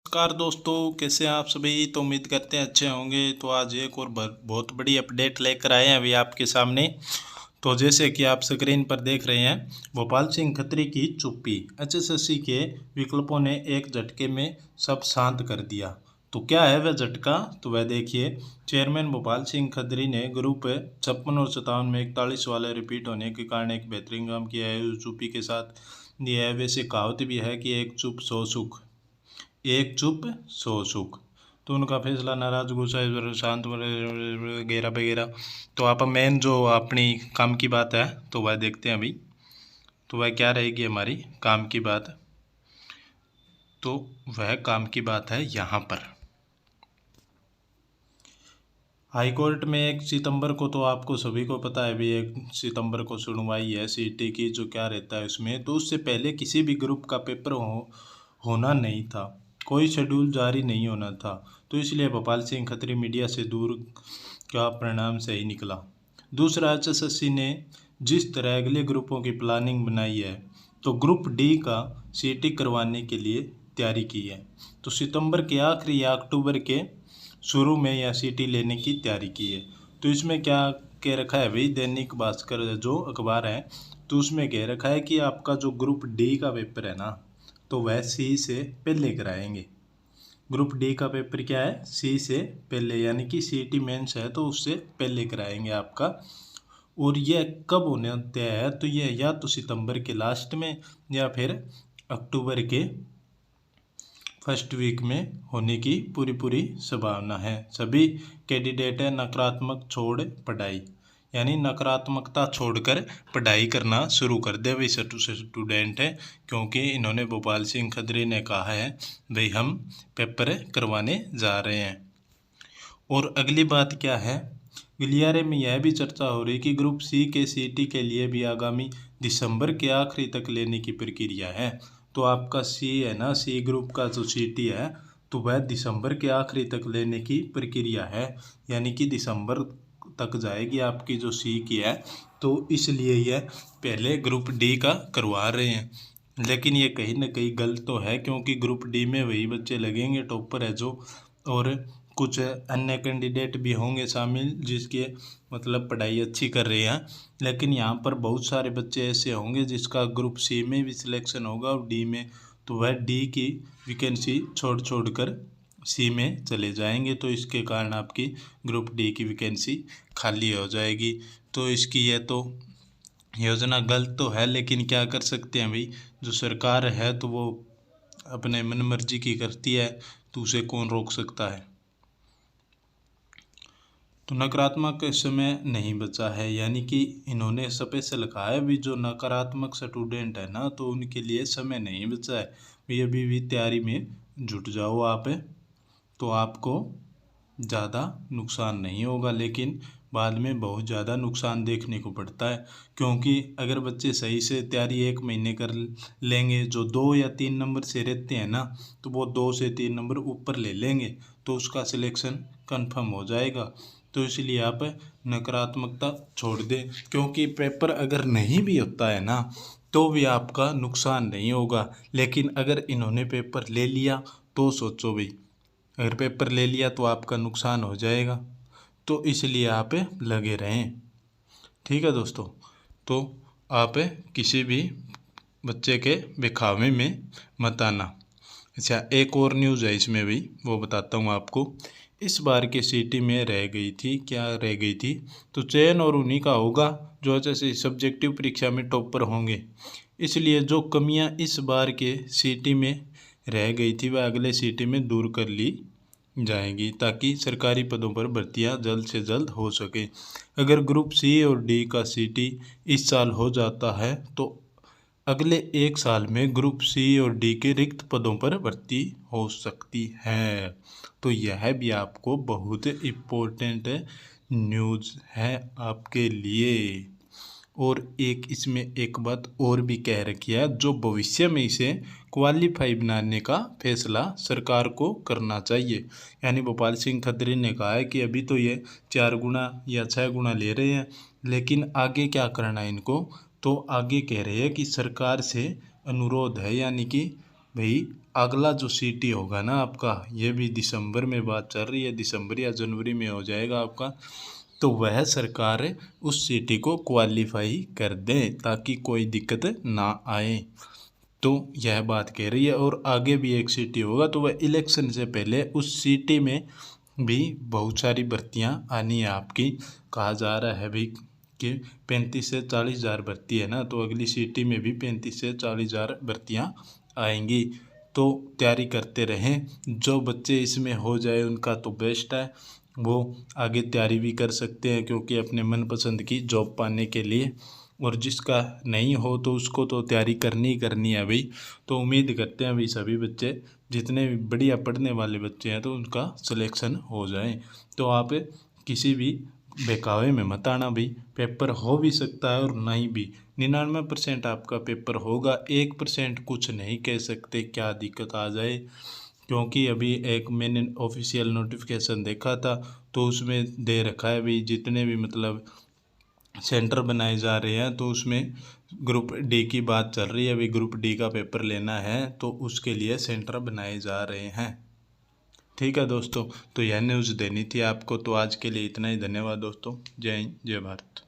नमस्कार दोस्तों, कैसे हैं आप सभी। तो उम्मीद करते हैं अच्छे होंगे। तो आज एक और बहुत बड़ी अपडेट लेकर आए हैं अभी आपके सामने। तो जैसे कि आप स्क्रीन पर देख रहे हैं, भोपाल सिंह खत्री की चुप्पी, एचएसएससी के विकल्पों ने एक झटके में सब शांत कर दिया। तो क्या है वह झटका, तो वह देखिए। चेयरमैन भोपाल सिंह खत्री ने ग्रुप 56 और 57 में 41 वाले रिपीट होने के कारण एक बेहतरीन काम किया है, चुप्पी के साथ दिया है। वैसे कहावत भी है कि एक चुप सौ सुख, एक चुप सौ सुख। तो उनका फैसला नाराज, गुस्सा, शांत वगैरह वगैरह। तो आप मेन जो अपनी काम की बात है तो वह देखते हैं अभी। तो वह क्या रहेगी हमारी काम की बात, तो वह काम की बात है यहाँ पर। हाई कोर्ट में 1 सितंबर को, तो आपको सभी को पता है भी, 1 सितंबर को सुनवाई है सीटी की। जो क्या रहता है उसमें, तो उससे पहले किसी भी ग्रुप का पेपर होना नहीं था, कोई शेड्यूल जारी नहीं होना था। तो इसलिए भोपाल सिंह खत्री मीडिया से दूर का परिणाम सही निकला। दूसरा, एचएसएससी ने जिस तरह अगले ग्रुपों की प्लानिंग बनाई है, तो ग्रुप डी का सीटी करवाने के लिए तैयारी की है। तो सितंबर के आखिरी या अक्टूबर के शुरू में या सीटी लेने की तैयारी की है। तो इसमें क्या कह रखा है भाई, दैनिक भास्कर जो अखबार है, तो उसमें कह रखा है कि आपका जो ग्रुप डी का पेपर है ना, तो वह सी से पहले कराएंगे। ग्रुप डी का पेपर क्या है, सी से पहले, यानी कि सीटी मेंस है तो उससे पहले कराएंगे आपका। और यह कब होने तय है, तो यह या तो सितंबर के लास्ट में या फिर अक्टूबर के फर्स्ट वीक में होने की पूरी संभावना है। सभी कैंडिडेट है नकारात्मक छोड़ पढ़ाई, यानी नकारात्मकता छोड़कर पढ़ाई करना शुरू कर दे भाई स्टूडेंट है। क्योंकि इन्होंने भोपाल सिंह खत्री ने कहा है भाई हम पेपर करवाने जा रहे हैं। और अगली बात क्या है, गलियारे में यह भी चर्चा हो रही कि ग्रुप सी के सीटी के लिए भी आगामी दिसंबर के आखिरी तक लेने की प्रक्रिया है। तो आपका सी है ना, सी ग्रुप का जो सीटी है, तो वह दिसंबर के आखिरी तक लेने की प्रक्रिया है, यानी कि दिसंबर तक जाएगी आपकी जो सी की है। तो इसलिए यह पहले ग्रुप डी का करवा रहे हैं। लेकिन ये कहीं ना कहीं गलत तो है, क्योंकि ग्रुप डी में वही बच्चे लगेंगे टॉपर है जो, और कुछ अन्य कैंडिडेट भी होंगे शामिल जिसके मतलब पढ़ाई अच्छी कर रहे हैं। लेकिन यहाँ पर बहुत सारे बच्चे ऐसे होंगे जिसका ग्रुप सी में भी सिलेक्शन होगा और डी में, तो वह डी की वैकेंसी छोड़ छोड़ कर सी में चले जाएंगे। तो इसके कारण आपकी ग्रुप डी की वैकेंसी खाली हो जाएगी। तो इसकी यह तो योजना गलत तो है, लेकिन क्या कर सकते हैं भाई, जो सरकार है तो वो अपने मन मर्जी की करती है, तो उसे कौन रोक सकता है। तो नकारात्मक समय नहीं बचा है, यानी कि इन्होंने स्पेशल कहा है भी जो नकारात्मक स्टूडेंट है ना, तो उनके लिए समय नहीं बचा है भी। अभी भी तैयारी में जुट जाओ आप, तो आपको ज़्यादा नुकसान नहीं होगा। लेकिन बाद में बहुत ज़्यादा नुकसान देखने को पड़ता है, क्योंकि अगर बच्चे सही से तैयारी 1 महीने कर लेंगे, जो 2 या 3 नंबर से रहते हैं ना, तो वो 2 से 3 नंबर ऊपर ले लेंगे, तो उसका सिलेक्शन कंफर्म हो जाएगा। तो इसलिए आप नकारात्मकता छोड़ दें, क्योंकि पेपर अगर नहीं भी होता है ना, तो भी आपका नुकसान नहीं होगा। लेकिन अगर इन्होंने पेपर ले लिया तो सोचो भाई, अगर पेपर ले लिया तो आपका नुकसान हो जाएगा। तो इसलिए आप लगे रहें, ठीक है दोस्तों। तो आप किसी भी बच्चे के बहकावे में मत आना। अच्छा, एक और न्यूज़ है इसमें भी, वो बताता हूँ आपको। इस बार के सीटी में रह गई थी, क्या रह गई थी, तो चयन और उन्हीं का होगा जो जैसे सब्जेक्टिव परीक्षा में टॉपर होंगे। इसलिए जो कमियां इस बार के सीटी में रह गई थी वह अगले सीटी में दूर कर ली जाएंगी, ताकि सरकारी पदों पर भर्तियां जल्द से जल्द हो सके। अगर ग्रुप सी और डी का सीटी इस साल हो जाता है, तो अगले 1 साल में ग्रुप सी और डी के रिक्त पदों पर भर्ती हो सकती है। तो यह भी आपको बहुत इम्पोर्टेंट न्यूज़ है आपके लिए। और एक इसमें एक बात और भी कह रखी है, जो भविष्य में इसे क्वालिफाई बनाने का फैसला सरकार को करना चाहिए। यानी भोपाल सिंह खत्री ने कहा है कि अभी तो ये 4 गुना या 6 गुना ले रहे हैं, लेकिन आगे क्या करना है इनको, तो आगे कह रहे हैं कि सरकार से अनुरोध है, यानी कि भाई अगला जो सीटी होगा ना आपका, ये भी दिसंबर में बात चल रही है, दिसंबर या जनवरी में हो जाएगा आपका, तो वह सरकार उस सीटी को क्वालिफाई कर दे ताकि कोई दिक्कत ना आए। तो यह बात कह रही है। और आगे भी एक सीटी होगा तो वह इलेक्शन से पहले उस सीटी में भी बहुत सारी भर्तियां आनी है आपकी। कहा जा रहा है भी कि 35 से 40 हज़ार भर्ती है ना, तो अगली सीटी में भी 35 से 40 हज़ार भर्तियाँ आएंगी। तो तैयारी करते रहें। जो बच्चे इसमें हो जाए उनका तो बेस्ट है, वो आगे तैयारी भी कर सकते हैं क्योंकि अपने मनपसंद की जॉब पाने के लिए। और जिसका नहीं हो तो उसको तो तैयारी करनी ही करनी है भाई। तो उम्मीद करते हैं भाई सभी बच्चे जितने भी बढ़िया पढ़ने वाले बच्चे हैं तो उनका सिलेक्शन हो जाए। तो आप किसी भी बहकावे में मत आना भाई, पेपर हो भी सकता है और नहीं भी। 99% आपका पेपर होगा, 1% कुछ नहीं कह सकते क्या दिक्कत आ जाए। क्योंकि अभी एक मैंने ऑफिशियल नोटिफिकेशन देखा था तो उसमें दे रखा है भी जितने भी मतलब सेंटर बनाए जा रहे हैं तो उसमें ग्रुप डी की बात चल रही है। अभी ग्रुप डी का पेपर लेना है तो उसके लिए सेंटर बनाए जा रहे हैं। ठीक है दोस्तों, तो यह न्यूज़ देनी थी आपको। तो आज के लिए इतना ही। धन्यवाद दोस्तों। जय हिंद, जय भारत।